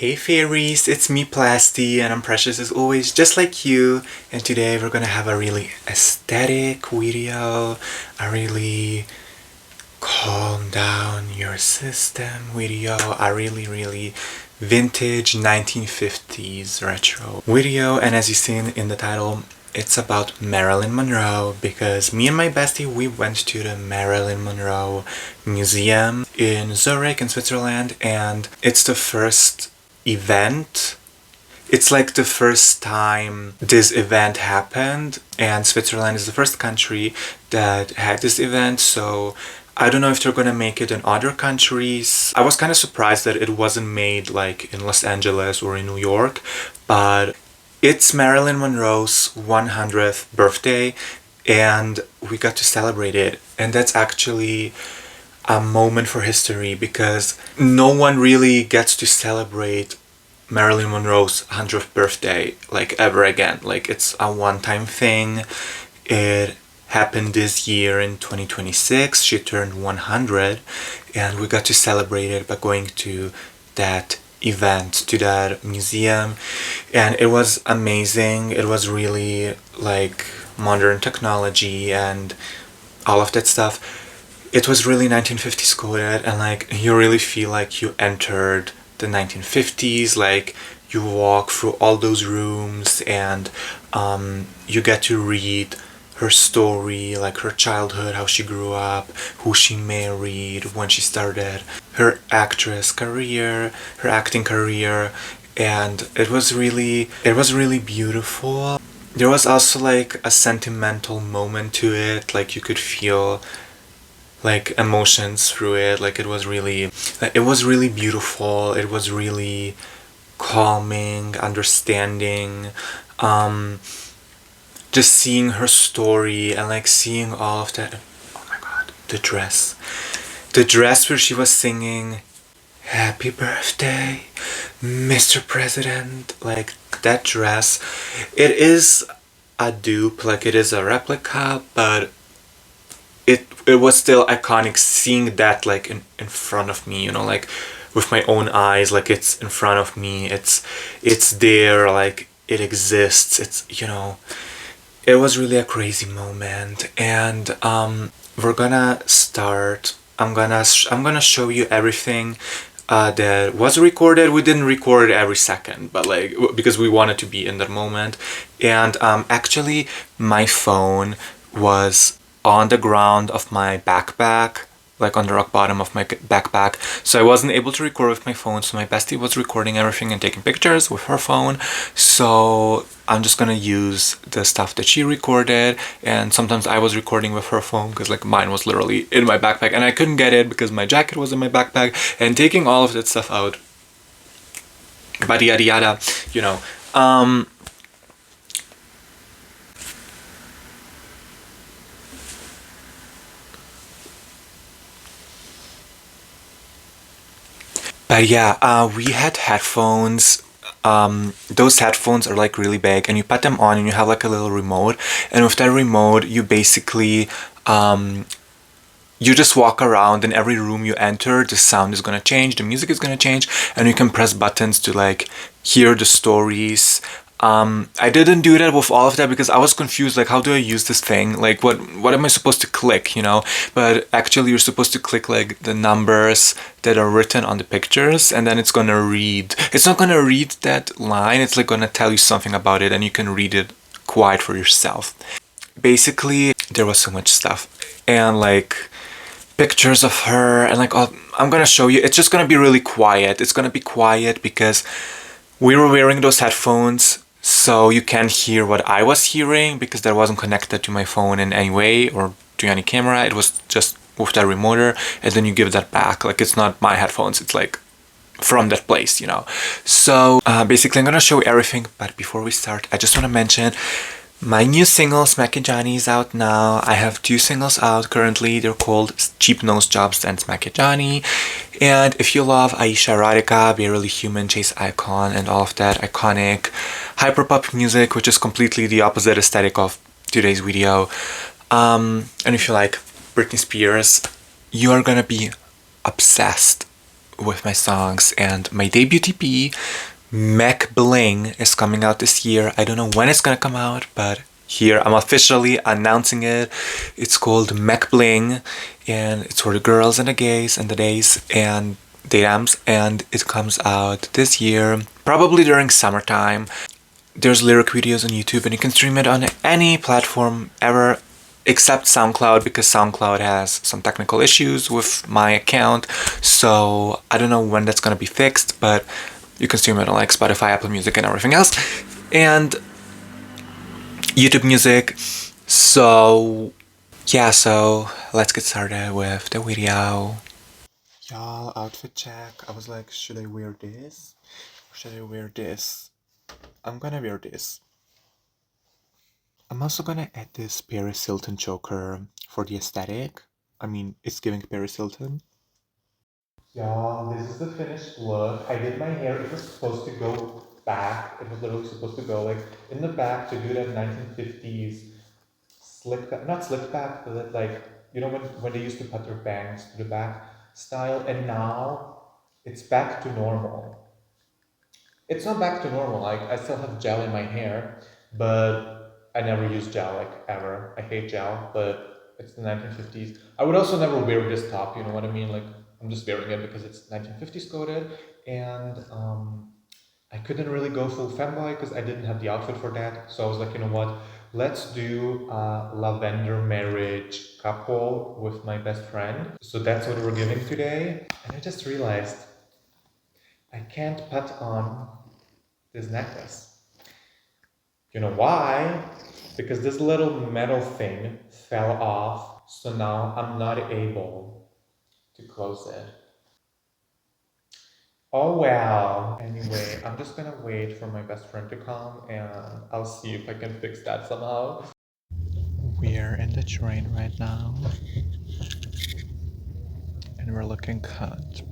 Hey fairies, it's me Plasty and I'm precious as always, just like you. And today we're gonna have a really aesthetic video, a really calm down your system video, a really vintage 1950s retro video. And as you've seen in the title, it's about Marilyn Monroe because me and my bestie, we went to the Marilyn Monroe Museum in Zurich in Switzerland, and it's the first event. It's like the first time this event happened, and Switzerland is the first country that had this event, so I don't know if they're gonna make it in other countries. I was kind of surprised that it wasn't made like in Los Angeles or in New York, but it's Marilyn Monroe's 100th birthday and we got to celebrate it, and that's actually a moment for history because no one really gets to celebrate Marilyn Monroe's 100th birthday like ever again. Like, it's a one-time thing. It happened this year in 2026. She turned 100 and we got to celebrate it by going to that event, to that museum, and it was amazing. It was really like modern technology and all of that stuff. It was really 1950s coded, and like you really feel like you entered the 1950s. Like, you walk through all those rooms and you get to read her story, like her childhood, how she grew up, who she married, when she started her actress career, her acting career, and it was really beautiful. There was also like a sentimental moment to it, like you could feel like emotions through it. Like, it was really beautiful. It was really calming, understanding. Just seeing her story and like seeing all of that. Oh my god, the dress where she was singing "Happy Birthday, Mr. President," like that dress. It is a dupe, like it is a replica, but it was still iconic seeing that like in front of me, you know, like with my own eyes. Like, it's in front of me, it's there, like it exists. It's, you know, it was really a crazy moment. And we're gonna start. I'm gonna show you everything that was recorded. We didn't record every second, but like, because we wanted to be in that moment. And actually my phone was on the ground of my backpack, like on the rock bottom of my backpack, so I wasn't able to record with my phone. So my bestie was recording everything and taking pictures with her phone, so I'm just gonna use the stuff that she recorded. And sometimes I was recording with her phone because like mine was literally in my backpack and I couldn't get it because my jacket was in my backpack, and taking all of that stuff out, but yada yada, you know. But yeah, we had headphones. Those headphones are like really big, and you put them on and you have like a little remote, and with that remote you basically you just walk around. In every room you enter, the sound is gonna change, the music is gonna change, and you can press buttons to like hear the stories. I didn't do that with all of that because I was confused, like, how do I use this thing? Like, what am I supposed to click, you know? But actually you're supposed to click like the numbers that are written on the pictures, and then it's gonna read. It's not gonna read that line, it's like gonna tell you something about it, and you can read it quiet for yourself. Basically, there was so much stuff, and like pictures of her, and like, oh, I'm gonna show you. It's just gonna be really quiet. It's gonna be quiet because we were wearing those headphones, so you can't hear what I was hearing because that wasn't connected to my phone in any way or to any camera. It was just with that remoter, and then you give that back. Like, it's not my headphones, it's like from that place, you know. So basically I'm gonna show you everything, but before we start, I just want to mention my new single, Smacky Johnny, is out now. I have 2 singles out currently. They're called Cheap Nose Jobs and Smacky Johnny. And if you love Aisha Erotica, Barely Human, Chase Icon, and all of that iconic hyperpop music, which is completely the opposite aesthetic of today's video, and if you like Britney Spears, you are gonna be obsessed with my songs, and my debut TP, Mech Bling, is coming out this year. I don't know when it's gonna come out, but here I'm officially announcing it. It's called Mech Bling, and it's for the girls and the gays and the days and dams, and it comes out this year, probably during summertime. There's lyric videos on YouTube, and you can stream it on any platform ever except SoundCloud, because SoundCloud has some technical issues with my account, so I don't know when that's gonna be fixed, but you can stream it on like Spotify, Apple Music, and everything else, and YouTube Music. So yeah, so let's get started with the video. Y'all, outfit check. I was like, should I wear this or should I wear this? I'm gonna wear this. I'm also gonna add this Paris Hilton choker for the aesthetic. I mean, it's giving Paris Hilton. Y'all, this is the finished look. I did my hair. It was supposed to go back. It was literally supposed to go like in the back to do that 1950s slick back, not slick back, but like, you know, when they used to put their bangs to the back style, and now it's back to normal. It's not back to normal. Like, I still have gel in my hair, but I never use gel, like, ever. I hate gel, but it's the 1950s. I would also never wear this top, you know what I mean? Like, I'm just wearing it because it's 1950s coded, and I couldn't really go full femboy because I didn't have the outfit for that. So I was like, you know what? Let's do a lavender marriage couple with my best friend. So that's what we're giving today. And I just realized I can't put on this necklace. You know why? Because this little metal thing fell off. So now I'm not able to close it. Oh well. Anyway, I'm just gonna wait for my best friend to come and I'll see if I can fix that somehow. We're in the train right now and we're looking cut.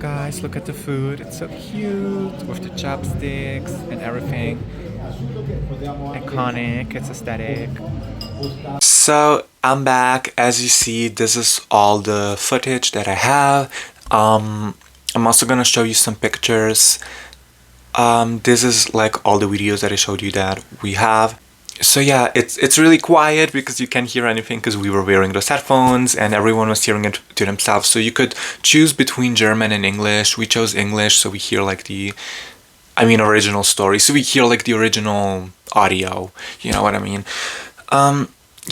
guys, look at the food. It's so cute with the chopsticks and everything. Iconic, it's aesthetic. So I'm back. As you see, this is all the footage that I have. I'm also gonna show you some pictures. This is like all the videos that I showed you that we have. So yeah, it's really quiet because you can't hear anything because we were wearing those headphones and everyone was hearing it to themselves. So you could choose between German and English. We chose English, so we hear like original story. So we hear like the original audio. You know what I mean?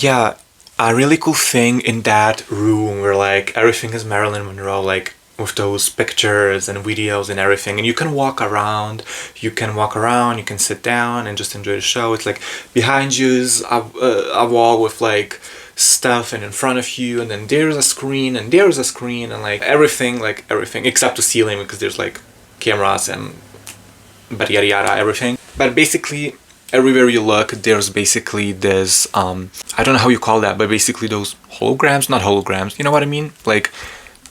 Yeah, a really cool thing in that room where like everything is Marilyn Monroe, like with those pictures and videos and everything, and you can walk around, you can sit down and just enjoy the show. It's like behind you is a wall with like stuff, and in front of you, and then there's a screen and there's a screen, and like everything except the ceiling because there's like cameras and but yada yada everything. But basically everywhere you look, there's basically this, I don't know how you call that, but basically those holograms, not holograms, you know what I mean? Like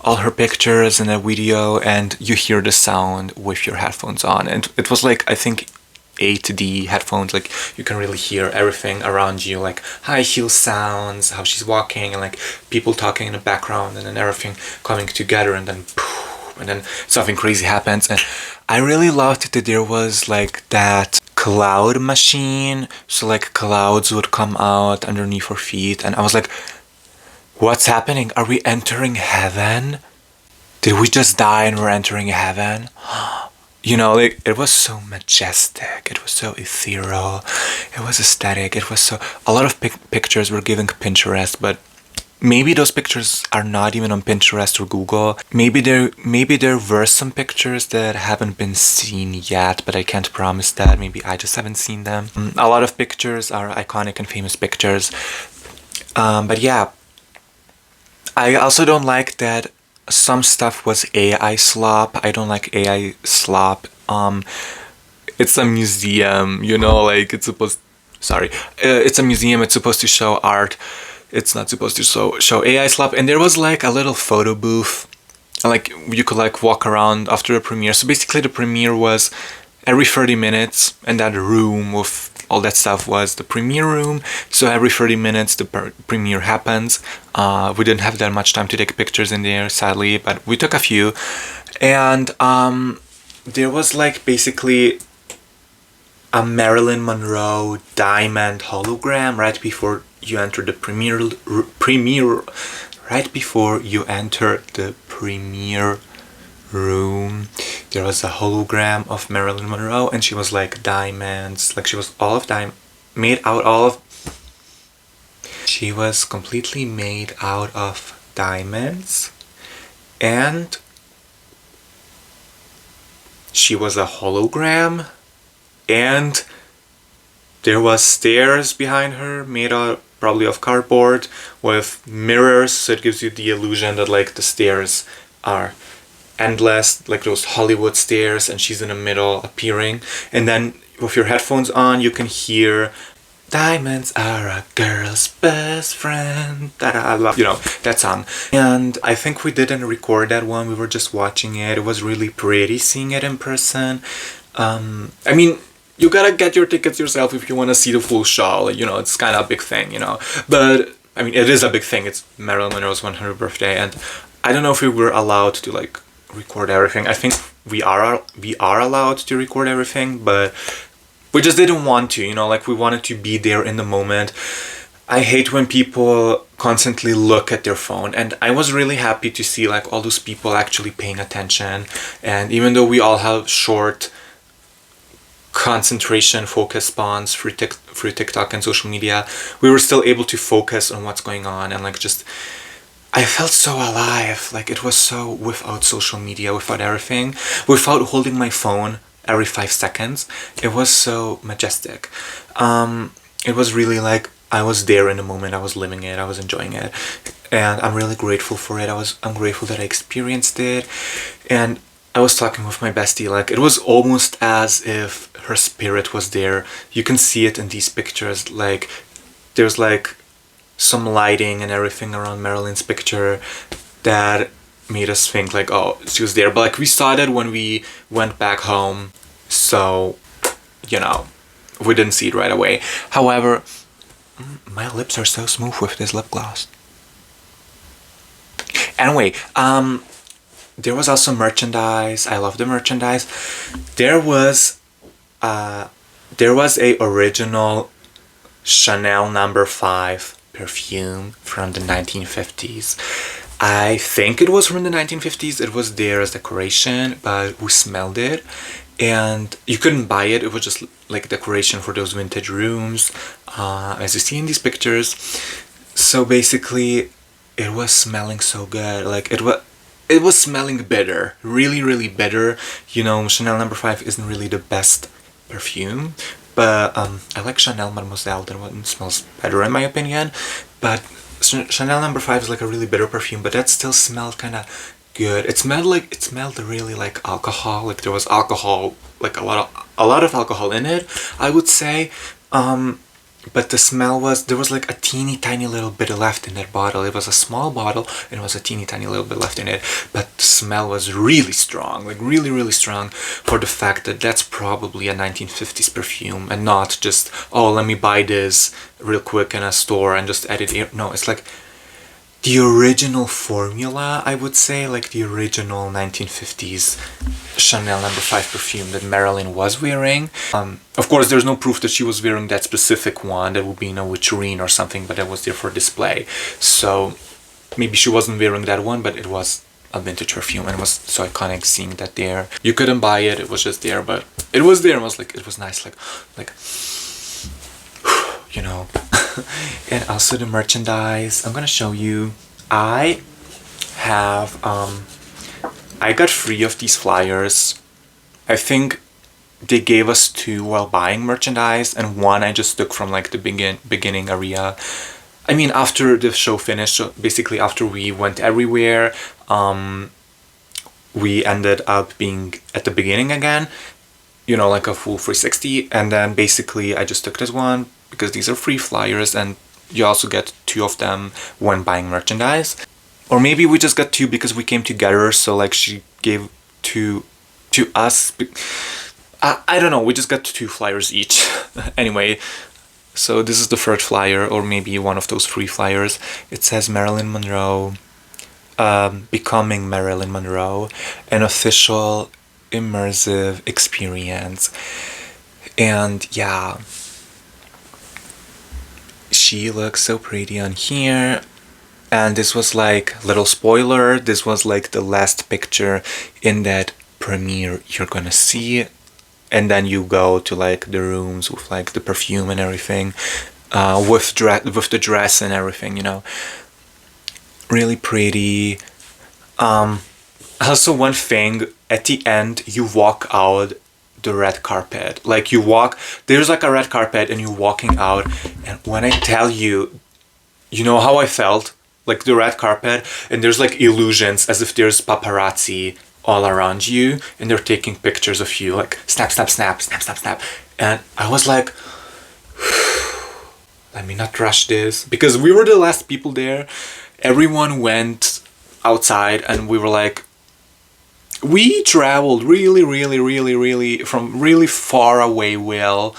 all her pictures in a video, and you hear the sound with your headphones on. And it was like, I think 8D headphones, like you can really hear everything around you, like high heel sounds, how she's walking, and like people talking in the background, and then everything coming together, and then poof, and then something crazy happens. And I really loved that there was like that cloud machine, so like clouds would come out underneath her feet, and I was like, what's happening? Are we entering heaven? Did we just die and we're entering heaven? You know, like it was so majestic, it was so ethereal, it was aesthetic, it was so, a lot of pictures were giving Pinterest, but maybe those pictures are not even on Pinterest or Google. Maybe there were some pictures that haven't been seen yet, but I can't promise that. Maybe I just haven't seen them. A lot of pictures are iconic and famous pictures. But yeah, I also don't like that some stuff was AI slop. I don't like AI slop. It's a museum, you know, like it's supposed, it's a museum, it's supposed to show art. It's not supposed to show AI slop. And there was like a little photo booth, like you could like walk around after the premiere. So basically the premiere was every 30 minutes, and that room with all that stuff was the premiere room. So every 30 minutes the premiere happens. We didn't have that much time to take pictures in there, sadly, but we took a few. And there was like basically a Marilyn Monroe diamond hologram right before you enter the premiere, right before you enter the premiere room. There was a hologram of Marilyn Monroe, and she was like diamonds, like she was all of she was completely made out of diamonds, and she was a hologram, and there was stairs behind her made out probably of cardboard with mirrors, so it gives you the illusion that like the stairs are endless, like those Hollywood stairs, and she's in the middle appearing. And then with your headphones on, you can hear "Diamonds are a girl's best friend." That I love, you know, that song. And I think we didn't record that one, we were just watching it. It was really pretty seeing it in person. I mean, you gotta get your tickets yourself if you want to see the full show. You know, it's kind of a big thing, you know. But I mean, it is a big thing. It's Marilyn Monroe's 100th birthday, and I don't know if we were allowed to like record everything. I think we are allowed to record everything, but we just didn't want to, you know, like we wanted to be there in the moment. I hate when people constantly look at their phone, and I was really happy to see like all those people actually paying attention. And even though we all have short concentration focus spans through TikTok and social media, we were still able to focus on what's going on, and like just I felt so alive. Like it was so, without social media, without everything, without holding my phone every 5 seconds. It was so majestic. It was really like I was there in the moment. I was living it. I was enjoying it, and I'm really grateful for it. I'm grateful that I experienced it. And I was talking with my bestie, like it was almost as if her spirit was there. You can see it in these pictures, like there's like some lighting and everything around Marilyn's picture that made us think like, oh, she was there. But like we saw that when we went back home, so you know, we didn't see it right away. However, my lips are so smooth with this lip gloss. Anyway, there was also merchandise. I love the merchandise. There was a original Chanel No. 5 perfume from the 1950s. I think it was from the 1950s. It was there as decoration, but we smelled it. And you couldn't buy it. It was just like decoration for those vintage rooms, as you see in these pictures. So basically, it was smelling so good. Like it was smelling bitter, really, really bitter. You know, Chanel No. 5 isn't really the best perfume, but I like Chanel Mademoiselle. That one smells better in my opinion. But Chanel No. 5 is like a really bitter perfume, but that still smelled kind of good. It smelled really like alcohol. Like there was alcohol, like a lot of alcohol in it, I would say. But the smell was, there was like a teeny tiny little bit left in that bottle. It was a small bottle and it was a teeny tiny little bit left in it, but the smell was really strong, like really, really strong, for the fact that that's probably a 1950s perfume and not just, oh, let me buy this real quick in a store and just add it here. No, it's like the original formula, I would say, like the original 1950s Chanel No. 5 perfume that Marylin was wearing. Of course, there's no proof that she was wearing that specific one. That would be in a vitrine or something, but that was there for display. So maybe she wasn't wearing that one, but it was a vintage perfume and it was so iconic seeing that there. You couldn't buy it, it was just there, but it was there and it was nice, like you know. And also the merchandise, I'm gonna show you. I got 3 of these flyers. I think they gave us 2 while buying merchandise, and 1 I just took from like the beginning area. I mean, after the show finished, so basically after we went everywhere, we ended up being at the beginning again, you know, like a full 360, and then basically I just took this one because these are free flyers and you also get 2 of them when buying merchandise. Or maybe we just got 2 because we came together, so like she gave 2 to us. I don't know, we just got 2 flyers each. Anyway, so this is the 3rd flyer, or maybe one of those 3 flyers. It says Marilyn Monroe, Becoming Marilyn Monroe, an official immersive experience. And yeah, she looks so pretty on here. And this was like, little spoiler, this was like the last picture in that premiere you're gonna see. And then you go to like the rooms with like the perfume and everything, with the dress and everything, you know. Really pretty. Also, one thing, at the end you walk out the red carpet. Like there's like a red carpet and you're walking out, and when I tell you, you know how I felt? Like the red carpet, and there's like illusions as if there's paparazzi all around you and they're taking pictures of you, like snap, snap, snap, snap, snap, snap. And I was like, let me not rush this, because we were the last people there. Everyone went outside and we were like, we traveled really from really far away, Will,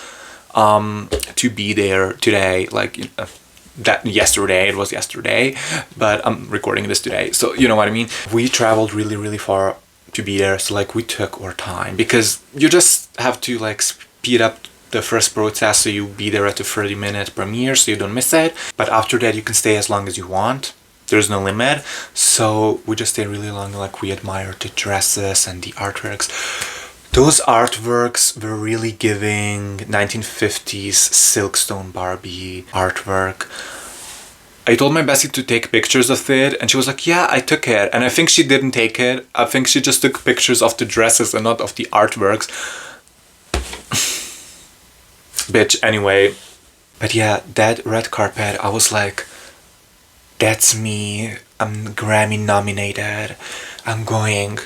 to be there today. Like, you know, it was yesterday, but I'm recording this today, so you know what I mean. We traveled really far to be there, so like we took our time, because you just have to like speed up the first process so you be there at the 30-minute premiere so you don't miss it. But after that you can stay as long as you want. There's no limit. So we just stayed really long. Like we admired the dresses and the artworks. Those artworks were really giving 1950s Silkstone Barbie artwork. I told my bestie to take pictures of it, and she was like, yeah, I took it. And I think she didn't take it. I think she just took pictures of the dresses and not of the artworks. Bitch, anyway. But yeah, that red carpet, I was like, that's me. I'm Grammy nominated. I'm going.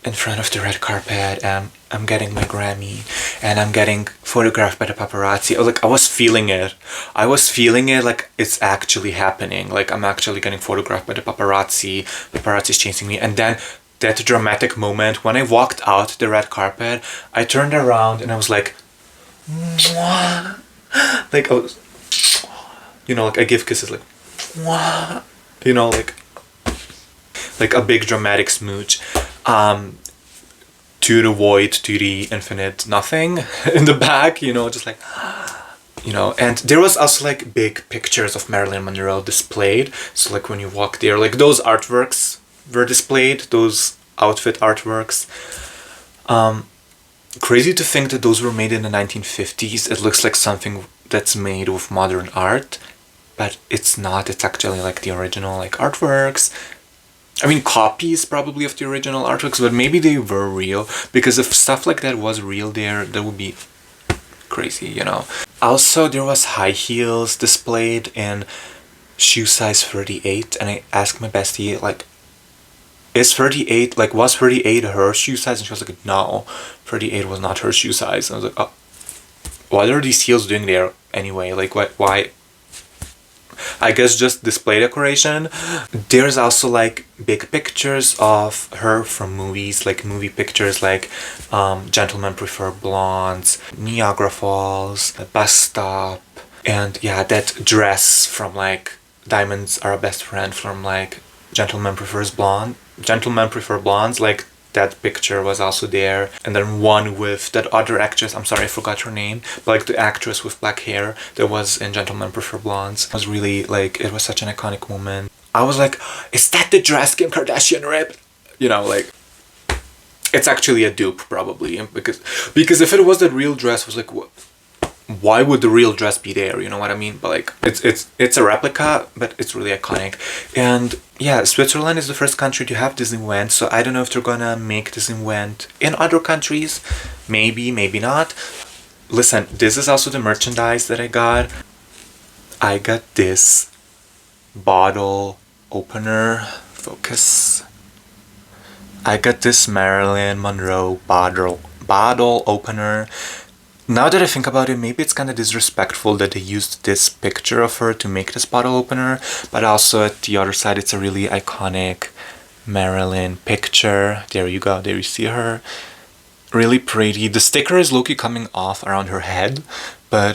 in front of the red carpet, I'm getting my Grammy, and I'm getting photographed by the paparazzi. I was feeling it. I was feeling it like it's actually happening. Like I'm actually getting photographed by the paparazzi. Paparazzi's chasing me. And then that dramatic moment when I walked out the red carpet, I turned around and I was like, mwah. Like I was, you know, like I give kisses like, mwah. You know, like a big dramatic smooch. To the void, to the infinite nothing in the back, you know, just like, you know. And there was also like big pictures of Marilyn Monroe displayed. So like when you walk there, like those artworks were displayed, those outfit artworks. Crazy to think that those were made in the 1950s. It looks like something that's made with modern art, but it's not. It's actually like the original like artworks. I mean, copies probably of the original artworks, but maybe they were real, because if stuff like that was real there, that would be crazy, you know. Also, there was high heels displayed in shoe size 38, and I asked my bestie, like, is 38, like, was 38 her shoe size? And she was like, no, 38 was not her shoe size. And I was like, oh, what are these heels doing there anyway? Like, why? I guess just display decoration. There's also like big pictures of her from movies, like movie pictures like Gentlemen Prefer Blondes, Niagara Falls, The Bus Stop, and yeah, that dress from like Diamonds Are a Best Friend from like Gentlemen Prefer Blondes, like that picture was also there. And then one with that other actress, I'm sorry I forgot her name, but like the actress with black hair that was in Gentlemen Prefer Blondes. It was really like, it was such an iconic moment. I was like, is that the dress Kim Kardashian ripped? You know, like, it's actually a dupe probably, because if it was the real dress, I was like, what? Why would the real dress be there? You know what I mean? But like, it's a replica, but it's really iconic. And yeah, Switzerland is the first country to have Disneyland, so I don't know if they're gonna make Disneyland in other countries. Maybe, maybe not. Listen, this is also the merchandise that I got. I got this bottle opener. Focus. I got this Marilyn Monroe bottle opener. Now that I think about it, maybe it's kind of disrespectful that they used this picture of her to make this bottle opener, but also at the other side, it's a really iconic Marilyn picture. There you go, there you see her. Really pretty. The sticker is low-key coming off around her head, but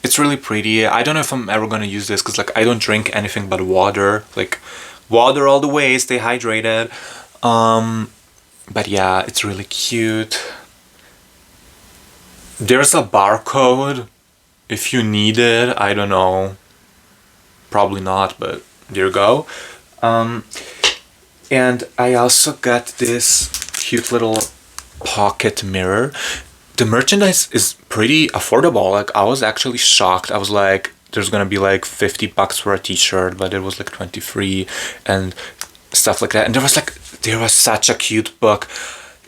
it's really pretty. I don't know if I'm ever gonna use this, because like I don't drink anything but water. Like, water all the way, stay hydrated. But yeah, it's really cute. There's a barcode if you need it. I don't know, probably not, but there you go. And I also got this cute little pocket mirror. The merchandise is pretty affordable. Like, I was actually shocked. I was like, there's gonna be like $50 for a t-shirt, but it was like 23 and stuff like that. And there was such a cute book.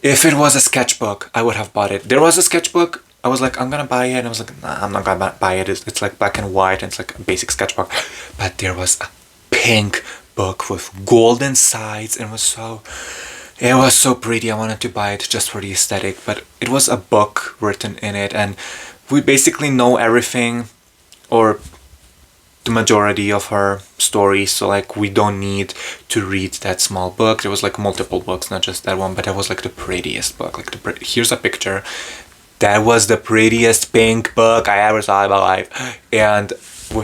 If it was a sketchbook, I would have bought it. There was a sketchbook. I was like, I'm gonna buy it. And I was like, nah, I'm not gonna buy it. It's like black and white, and it's like a basic sketchbook. But there was a pink book with golden sides, and it was so pretty. I wanted to buy it just for the aesthetic, but it was a book written in it, and we basically know everything, or the majority of her story, so like we don't need to read that small book. There was like multiple books, not just that one, but that was like the prettiest book. Like here's a picture. That was the prettiest pink book I ever saw in my life, and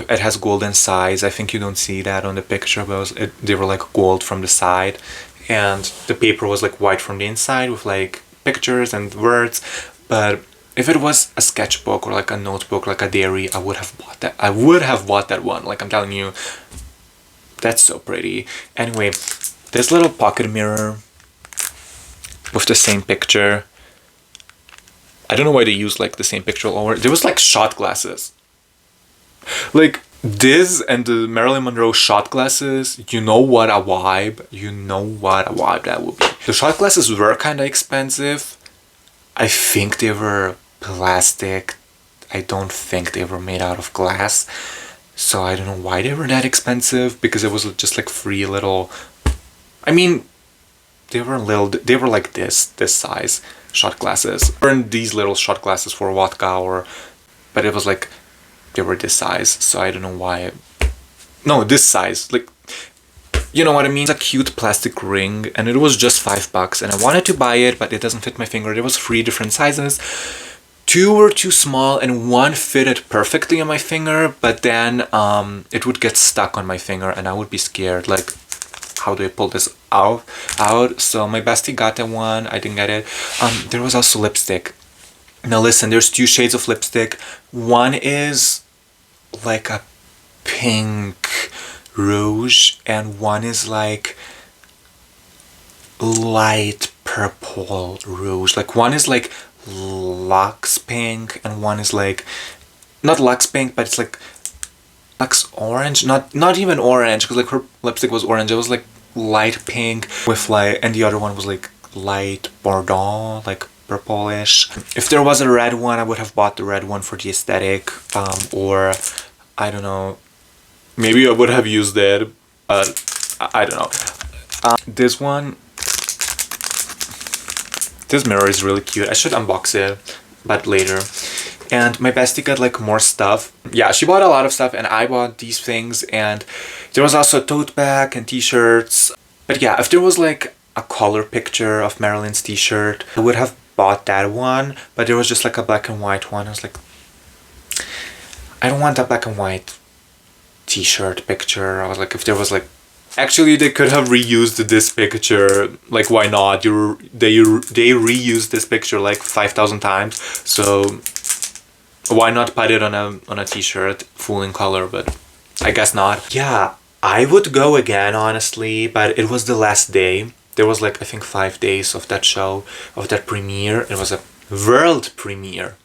it has golden sides. I think you don't see that on the picture, but they were like gold from the side, and the paper was like white from the inside with like pictures and words. But if it was a sketchbook or like a notebook, like a diary, I would have bought that. I would have bought that one. Like, I'm telling you, that's so pretty. Anyway, this little pocket mirror with the same picture. I don't know why they used like the same picture all over. There was like shot glasses. Like this and the Marilyn Monroe shot glasses, you know what a vibe. You know what a vibe that would be. The shot glasses were kind of expensive. I think they were plastic. I don't think they were made out of glass. So I don't know why they were that expensive, because it was just like free little... I mean, they were like this size shot glasses. Or in these little shot glasses for vodka, or but it was like they were this size, so I don't know why. No, this size, like, you know what I mean? It's a cute plastic ring, and it was just $5, and I wanted to buy it, but it doesn't fit my finger. There was 3 different sizes. 2 were too small, and 1 fitted perfectly on my finger, but then it would get stuck on my finger, and I would be scared, like, how do I pull this out? So my bestie got that one. I didn't get it. There was also lipstick. Now listen, there's 2 shades of lipstick. One is like a pink rouge, and one is like light purple rouge. Like one is like Lux pink, and one is like not Lux pink, but it's like Lux orange. Not even orange, because like her lipstick was orange. It was like light pink with like, and the other one was like light bordeaux, like purplish. If there was a red one, I would have bought the red one for the aesthetic, or I don't know, maybe I would have used it, I don't know. This one, this mirror is really cute. I should unbox it, but later. And my bestie got like more stuff. Yeah, she bought a lot of stuff, and I bought these things, and there was also a tote bag and t-shirts. But yeah, if there was like a color picture of Marylin's t-shirt, I would have bought that one, but there was just like a black and white one. I was like, I don't want that black and white t-shirt picture. I was like, if there was like, actually they could have reused this picture, like why not? They reused this picture like 5,000 times, so why not put it on a t-shirt full in color? But I guess not. Yeah, I would go again, honestly, but it was the last day. There was like, I think 5 days of that show, of that premiere. It was a world premiere,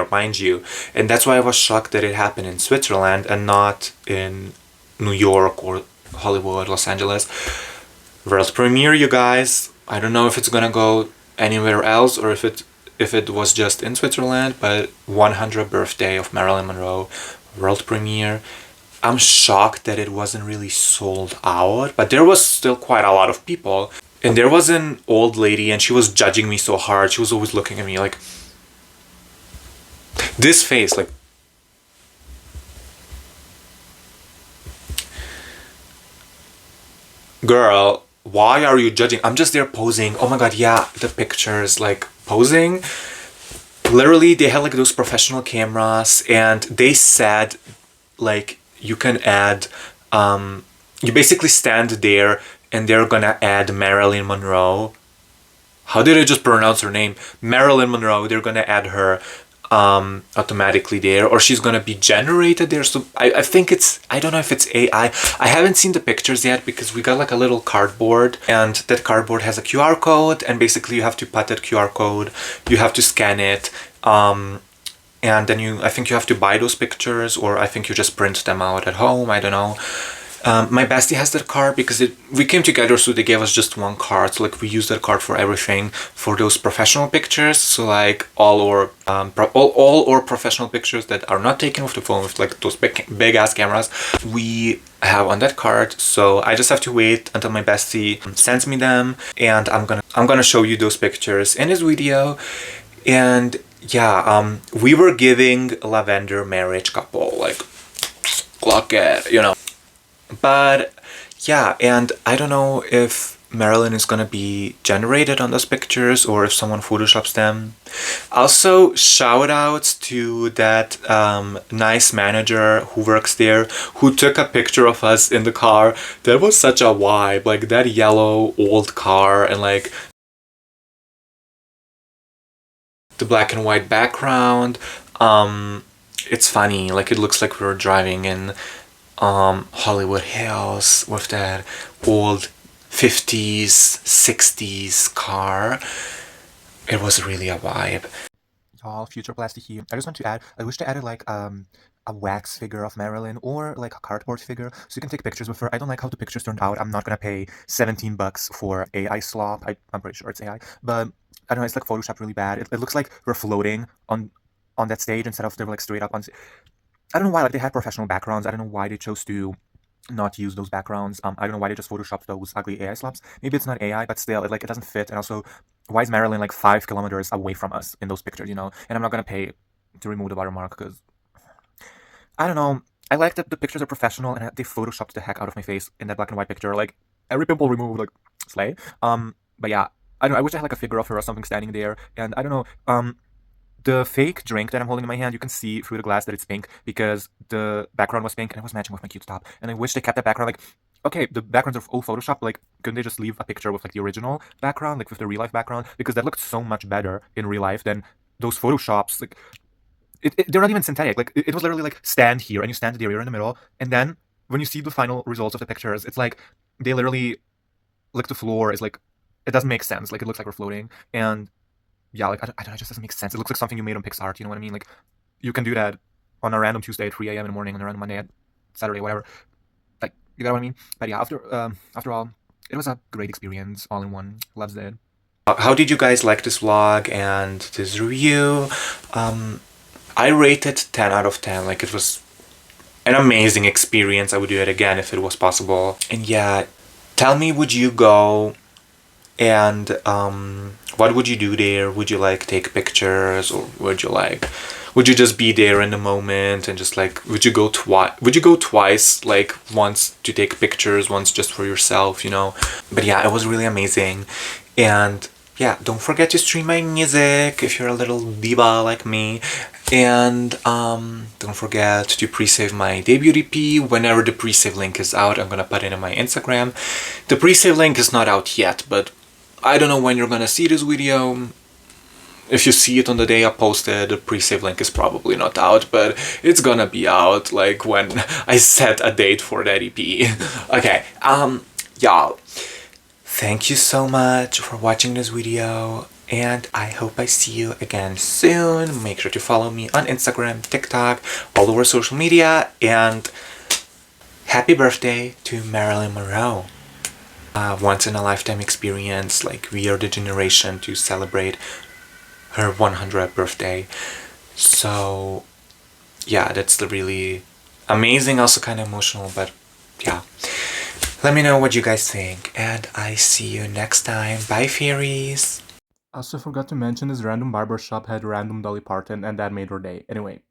mind you, and that's why I was shocked that it happened in Switzerland and not in New York or Hollywood, Los Angeles. World premiere, you guys. I don't know if it's gonna go anywhere else, or if it was just in Switzerland, but 100th birthday of Marilyn Monroe, world premiere. I'm shocked that it wasn't really sold out, but there was still quite a lot of people. And there was an old lady, and she was judging me so hard. She was always looking at me like this face, like, girl, why are you judging? I'm just there posing. Oh my god, yeah, the pictures, like posing. Literally, they had like those professional cameras, and they said like you can add, you basically stand there and they're gonna add Marilyn Monroe. How did I just pronounce her name? Marilyn Monroe. They're gonna add her automatically there, or she's gonna be generated there. So I think it's, I don't know if it's AI. I haven't seen the pictures yet, because we got like a little cardboard, and that cardboard has a QR code, and basically you have to put that QR code, you have to scan it, and then I think you have to buy those pictures, or I think you just print them out at home, I don't know. My bestie has that card because we came together, so they gave us just one card. So like we use that card for everything, for those professional pictures. So like all our professional pictures that are not taken with the phone, with like those big ass cameras, we have on that card. So I just have to wait until my bestie sends me them, and I'm gonna show you those pictures in this video. And yeah, we were giving lavender marriage couple, like, look at, you know. But yeah, and I don't know if Marilyn is gonna be generated on those pictures, or if someone photoshops them. Also, shout outs to that nice manager who works there, who took a picture of us in the car. That was such a vibe, like that yellow old car, and like the black and white background. It's funny, like it looks like we were driving in Hollywood Hills with that old 50s 60s car. It was really a vibe. Y'all, future Plasty here. I just want to add, I wish they added like a wax figure of Marilyn, or like a cardboard figure, so you can take pictures with her. I don't like how the pictures turned out. I'm not gonna pay $17 for AI slop. I'm pretty sure it's AI, but I don't know, it's like photoshopped really bad. It looks like we're floating on that stage instead of they're like straight up on. I don't know why, like they had professional backgrounds. I don't know why they chose to not use those backgrounds. I don't know why they just photoshopped those ugly AI slaps. Maybe it's not AI, but still, it doesn't fit. And also, why is Marilyn like 5 kilometers away from us in those pictures? You know, and I'm not gonna pay to remove the watermark because I don't know. I like that the pictures are professional and they photoshopped the heck out of my face in that black and white picture. Like every pimple removed, like slay. But yeah, I don't. I wish I had like a figure of her or something standing there. And I don't know. The fake drink that I'm holding in my hand, you can see through the glass that it's pink because the background was pink and it was matching with my cute top. And I wish they kept that background. Like, okay, the backgrounds are all Photoshop. Like, couldn't they just leave a picture with like the original background, like with the real life background? Because that looked so much better in real life than those Photoshops. Like, they're not even synthetic. Like, it was literally like stand here and you stand there, you're in the middle, and then when you see the final results of the pictures, it's like they literally like the floor is like it doesn't make sense. Like, it looks like we're floating and yeah, like I don't know, it just doesn't make sense. It looks like something you made on Pixar. You know what I mean? Like you can do that on a random Tuesday at 3 a.m. in the morning, on a random Monday at Saturday, whatever. Like you know what I mean? But yeah, after all, it was a great experience, all in one. Loves it. How did you guys like this vlog and this review? I rated 10 out of 10. Like, it was an amazing experience. I would do it again if it was possible. And yeah, tell me, would you go and what would you do there? Would you like take pictures, or would you just be there in the moment and just like would you go twice? Would you go twice, like once to take pictures, once just for yourself, you know? But yeah, it was really amazing. And yeah, don't forget to stream my music if you're a little diva like me. And don't forget to pre-save my debut EP. Whenever the pre-save link is out, I'm gonna put it in my Instagram. The pre-save link is not out yet, but I don't know when you're gonna see this video. If you see it on the day I posted, the pre-save link is probably not out, but it's gonna be out like when I set a date for that EP. Okay, y'all, thank you so much for watching this video, and I hope I see you again soon. Make sure to follow me on Instagram, TikTok, all over social media, and happy birthday to Marilyn Monroe. Once in a lifetime experience, like we are the generation to celebrate her 100th birthday. So yeah, that's the really amazing, also kind of emotional, but yeah. Let me know what you guys think, and I see you next time. Bye, fairies! Also forgot to mention this random barber shop had random Dolly Parton, and that made her day. Anyway,